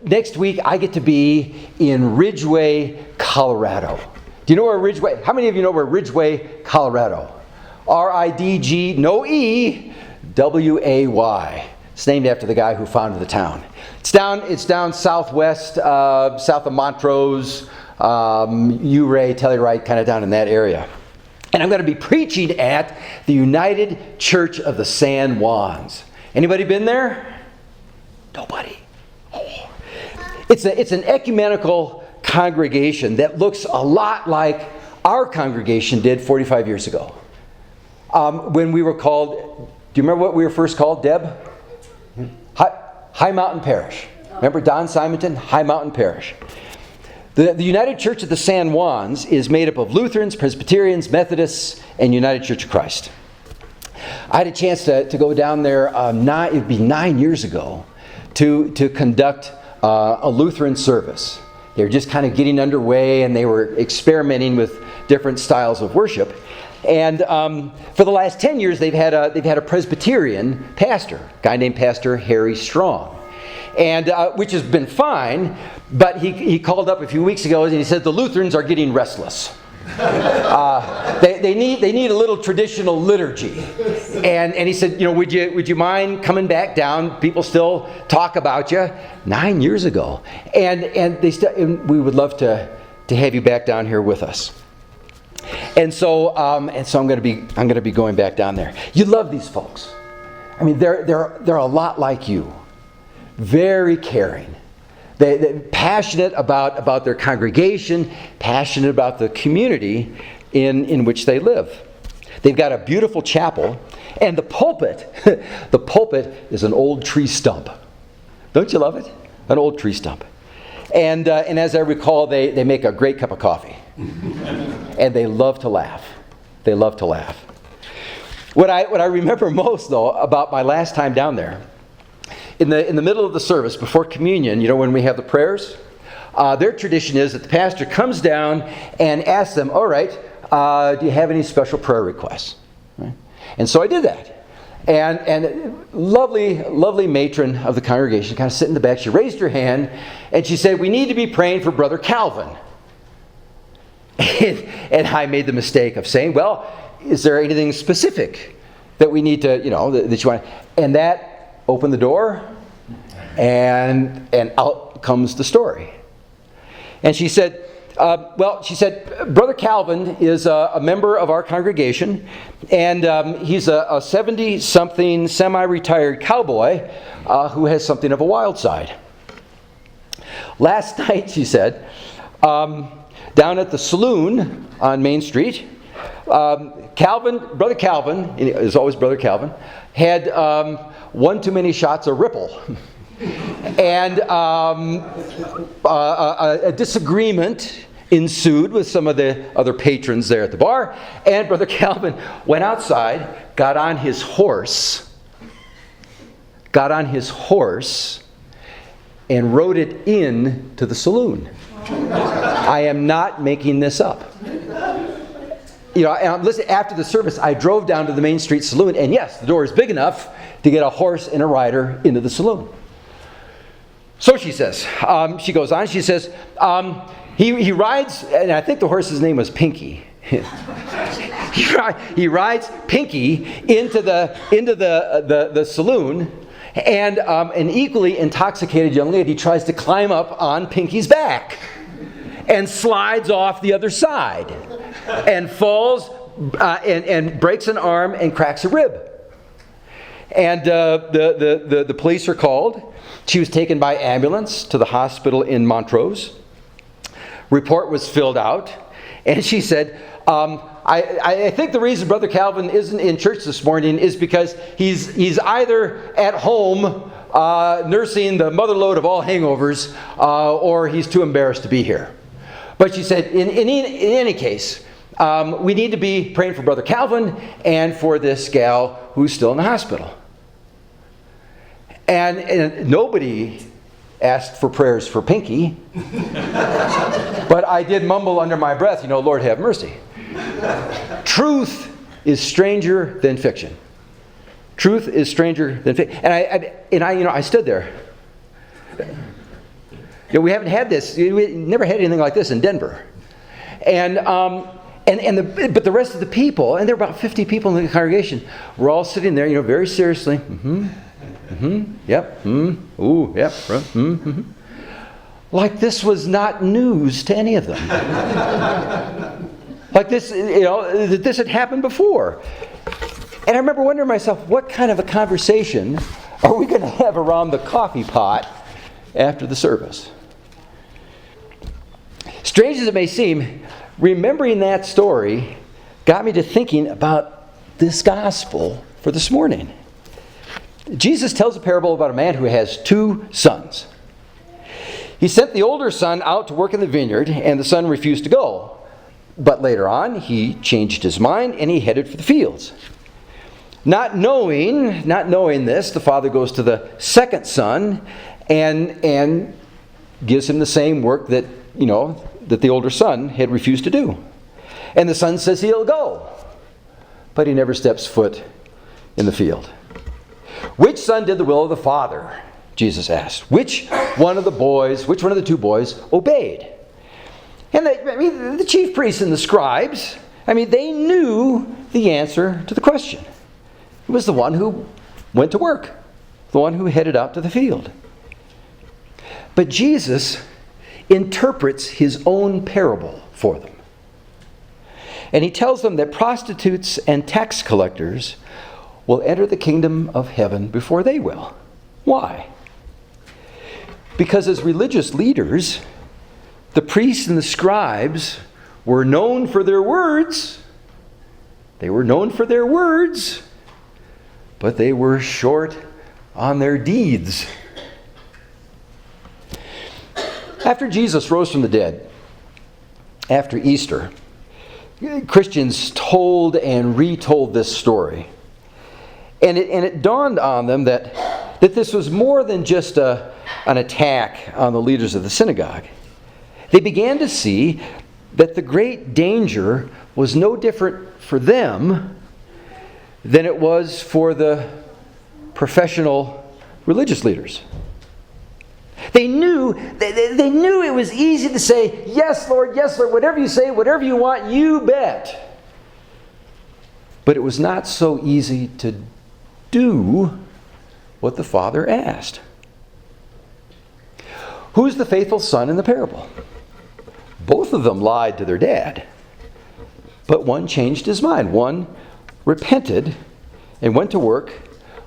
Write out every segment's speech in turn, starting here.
next week I get to be in Ridgway, Colorado. Do you know where Ridgway? How many of you know where Ridgway, Colorado? R-I-D-G, no E, W-A-Y. It's named after the guy who founded the town. It's down southwest, south of Montrose, Ouray, Telluride, kind of down in that area. And I'm going to be preaching at the United Church of the San Juans. Anybody been there? Nobody. Oh. It's an ecumenical congregation that looks a lot like our congregation did 45 years ago. When we were called, do you remember what we were first called, Deb? High Mountain Parish. Remember Don Simonton? High Mountain Parish. The United Church of the San Juans is made up of Lutherans, Presbyterians, Methodists, and United Church of Christ. I had a chance to go down there, it would be 9 years ago, to conduct a Lutheran service. They were just kind of getting underway, and they were experimenting with different styles of worship. And for the last 10 years, they've had a Presbyterian pastor, a guy named Pastor Harry Strong, and which has been fine. But he called up a few weeks ago and he said the Lutherans are getting restless. They need a little traditional liturgy, and he said, would you mind coming back down? People still talk about you. 9 years ago, and we would love to have you back down here with us. And so I'm going to be going back down there. You love these folks. I mean, they're a lot like you, very caring. They're passionate about their congregation, passionate about the community in which they live. They've got a beautiful chapel, and the pulpit is an old tree stump. Don't you love it? An old tree stump. And as I recall, they make a great cup of coffee. And they love to laugh. They love to laugh. What I remember most, though, about my last time down there, in the middle of the service, before communion, when we have the prayers, their tradition is that the pastor comes down and asks them, all right, do you have any special prayer requests? Right? And so I did that. And lovely matron of the congregation, kind of sitting in the back, she raised her hand and she said, we need to be praying for Brother Calvin. And I made the mistake of saying, well, is there anything specific that we need to, that you want? And that opened the door, and out comes the story. And she said, Brother Calvin is a member of our congregation, and he's a 70-something semi-retired cowboy who has something of a wild side. Last night, she said, down at the saloon on Main Street, Brother Calvin, is always Brother Calvin, had one too many shots of Ripple. And a disagreement ensued with some of the other patrons there at the bar. And Brother Calvin went outside, got on his horse, and rode it in to the saloon. I am not making this up. And listen, after the service, I drove down to the Main Street Saloon, and yes, the door is big enough to get a horse and a rider into the saloon. So she says, she goes on, she says, he rides, and I think the horse's name was Pinky. He rides Pinky into the saloon, and an equally intoxicated young lady tries to climb up on Pinky's back and slides off the other side and falls and breaks an arm and cracks a rib. And the police are called. She was taken by ambulance to the hospital in Montrose. Report was filled out, and she said, I think the reason Brother Calvin isn't in church this morning is because he's either at home nursing the motherlode of all hangovers, or he's too embarrassed to be here. But she said, in any case, we need to be praying for Brother Calvin and for this gal who's still in the hospital. And nobody asked for prayers for Pinky. But I did mumble under my breath, Lord have mercy. Truth is stranger than fiction. Truth is stranger than fiction. And I stood there. We haven't had this. We never had anything like this in Denver. But the rest of the people, and there were about 50 people in the congregation, were all sitting there, very seriously. Yep. Ooh, yep. Like this was not news to any of them. Like this, this had happened before. And I remember wondering to myself, what kind of a conversation are we going to have around the coffee pot after the service? Strange as it may seem, remembering that story got me to thinking about this gospel for this morning. Jesus tells a parable about a man who has 2 sons. He sent the older son out to work in the vineyard, and the son refused to go. But later on, he changed his mind, and he headed for the fields. Not knowing this, the father goes to the second son and gives him the same work that the older son had refused to do. And the son says he'll go, but he never steps foot in the field. Which son did the will of the father? Jesus asked. Which one of the 2 boys obeyed? And the chief priests and the scribes, they knew the answer to the question. It was the one who went to work, the one who headed out to the field. But Jesus interprets his own parable for them. And he tells them that prostitutes and tax collectors will enter the kingdom of heaven before they will. Why? Because as religious leaders, the priests and the scribes were known for their words. They were known for their words, but they were short on their deeds. After Jesus rose from the dead, after Easter, Christians told and retold this story. And it dawned on them that this was more than just an attack on the leaders of the synagogue. They began to see that the great danger was no different for them than it was for the professional religious leaders. They knew it was easy to say, yes, Lord, whatever you say, whatever you want, you bet. But it was not so easy to do what the Father asked. Who's the faithful son in the parable? Both of them lied to their dad, but one changed his mind. One repented and went to work,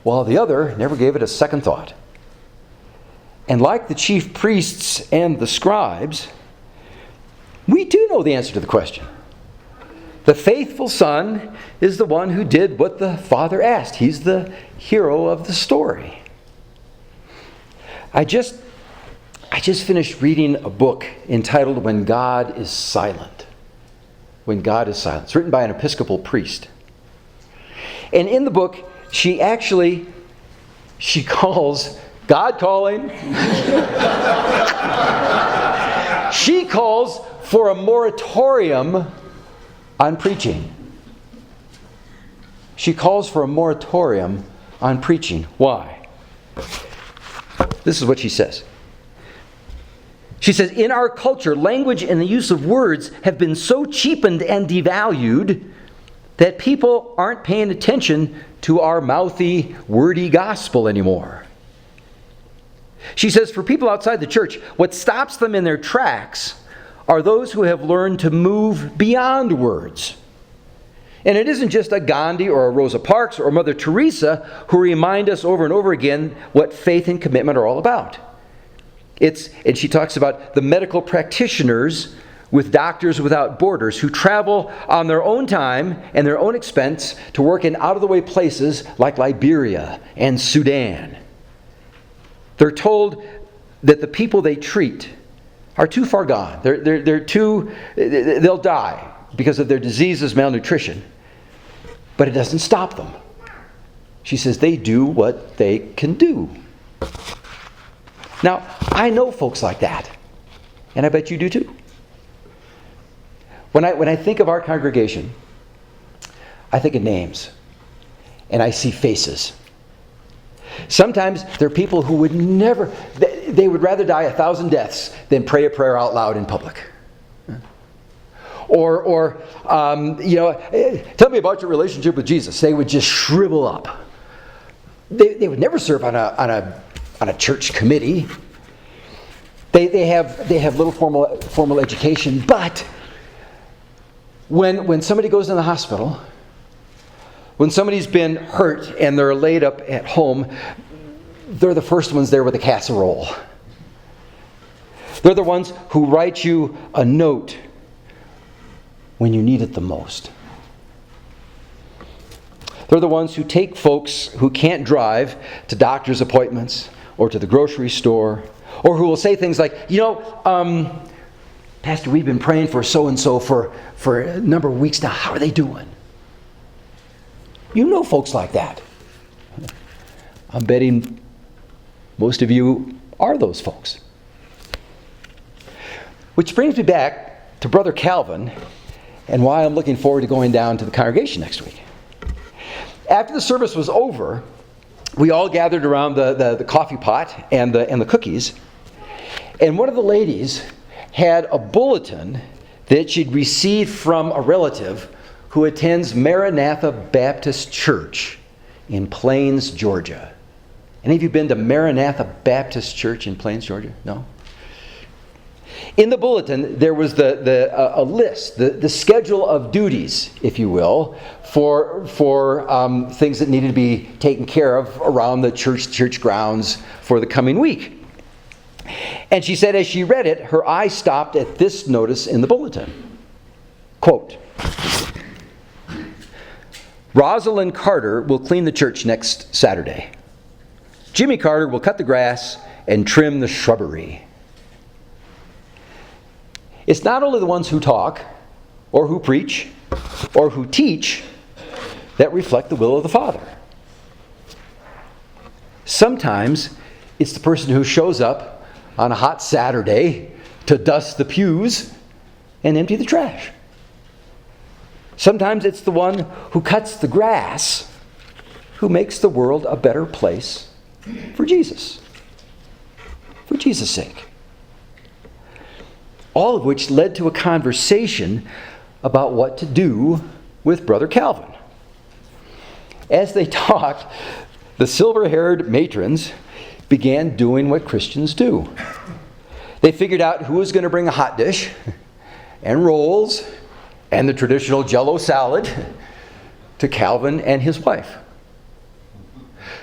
while the other never gave it a second thought. And like the chief priests and the scribes, we do know the answer to the question. The faithful son is the one who did what the Father asked. He's the hero of the story. I just finished reading a book entitled When God is Silent. When God is Silent. It's written by an Episcopal priest. And in the book, she calls God calling. She calls for a moratorium on preaching. She calls for a moratorium on preaching. Why? This is what she says. She says, in our culture, language and the use of words have been so cheapened and devalued that people aren't paying attention to our mouthy, wordy gospel anymore. She says, for people outside the church, what stops them in their tracks are those who have learned to move beyond words. And it isn't just a Gandhi or a Rosa Parks or Mother Teresa who remind us over and over again what faith and commitment are all about. And she talks about the medical practitioners with Doctors Without Borders who travel on their own time and their own expense to work in out-of-the-way places like Liberia and Sudan. They're told that the people they treat are too far gone. They'll die because of their diseases, malnutrition. But it doesn't stop them. She says they do what they can do. Now, I know folks like that. And I bet you do too. When I think of our congregation, I think of names. And I see faces. Sometimes there are people who would never, they would rather die 1,000 deaths than pray a prayer out loud in public. Or tell me about your relationship with Jesus. They would just shrivel up. They would never serve on a church committee. They have little formal education, but when somebody goes in the hospital, when somebody's been hurt and they're laid up at home, they're the first ones there with a casserole. They're the ones who write you a note when you need it the most. They're the ones who take folks who can't drive to doctor's appointments or to the grocery store, or who will say things like, Pastor, we've been praying for so-and-so for a number of weeks now. How are they doing? You know folks like that. I'm betting most of you are those folks. Which brings me back to Brother Calvin and why I'm looking forward to going down to the congregation next week. After the service was over, we all gathered around the coffee pot and the cookies, and one of the ladies had a bulletin that she'd received from a relative who attends Maranatha Baptist Church in Plains, Georgia. Any of you been to Maranatha Baptist Church in Plains, Georgia? No? In the bulletin, there was a list, the schedule of duties, if you will, for things that needed to be taken care of around the church grounds for the coming week. And she said as she read it, her eye stopped at this notice in the bulletin. Quote, Rosalind Carter will clean the church next Saturday. Jimmy Carter will cut the grass and trim the shrubbery. It's not only the ones who talk, or who preach, or who teach that reflect the will of the Father. Sometimes it's the person who shows up on a hot Saturday to dust the pews and empty the trash. Sometimes it's the one who cuts the grass who makes the world a better place for Jesus. For Jesus' sake. All of which led to a conversation about what to do with Brother Calvin. As they talked, the silver-haired matrons began doing what Christians do. They figured out who was going to bring a hot dish and rolls and the traditional Jell-O salad to Calvin and his wife.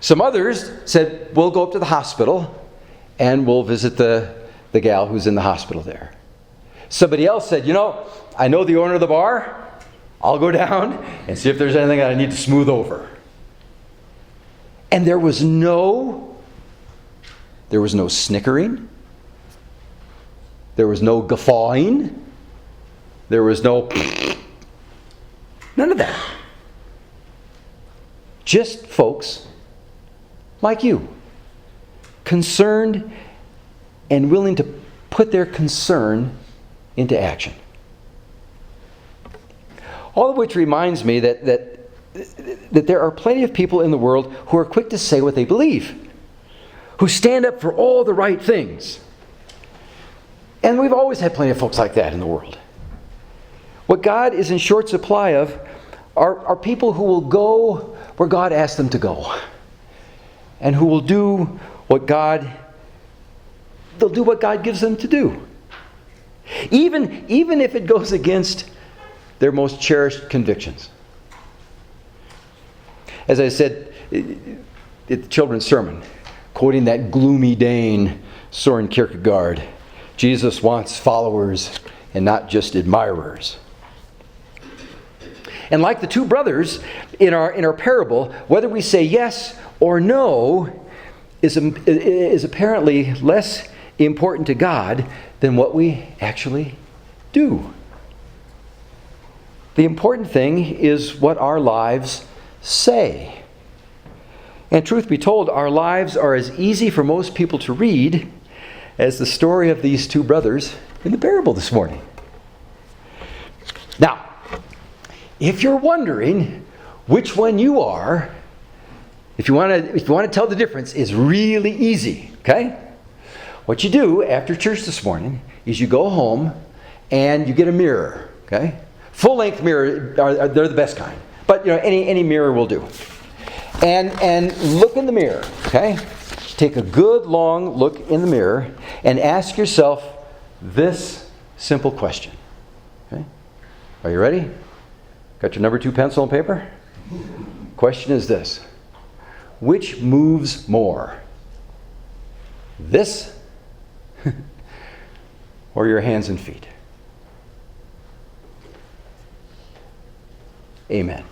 Some others said, we'll go up to the hospital and we'll visit the gal who's in the hospital there. Somebody else said, I know the owner of the bar. I'll go down and see if there's anything that I need to smooth over. And there was no snickering. There was no guffawing. There was none of that. Just folks like you, concerned and willing to put their concern into action. All of which reminds me that there are plenty of people in the world who are quick to say what they believe, who stand up for all the right things. And we've always had plenty of folks like that in the world. What God is in short supply of are people who will go where God asks them to go, and who will do what God gives them to do. Even if it goes against their most cherished convictions. As I said at the children's sermon, quoting that gloomy Dane, Søren Kierkegaard, Jesus wants followers and not just admirers. And like the two brothers in our parable, whether we say yes or no is apparently less important to God than what we actually do. The important thing is what our lives say. And truth be told, our lives are as easy for most people to read as the story of these two brothers in the parable this morning. Now, if you're wondering which one you are, if you want to tell the difference, it's really easy, okay? What you do after church this morning is you go home and you get a mirror, okay? Full-length mirror, they're the best kind. But any mirror will do. And look in the mirror, okay? Take a good long look in the mirror and ask yourself this simple question. Okay? Are you ready? Got your number 2 pencil and paper? Question is this. Which moves more? This or your hands and feet? Amen.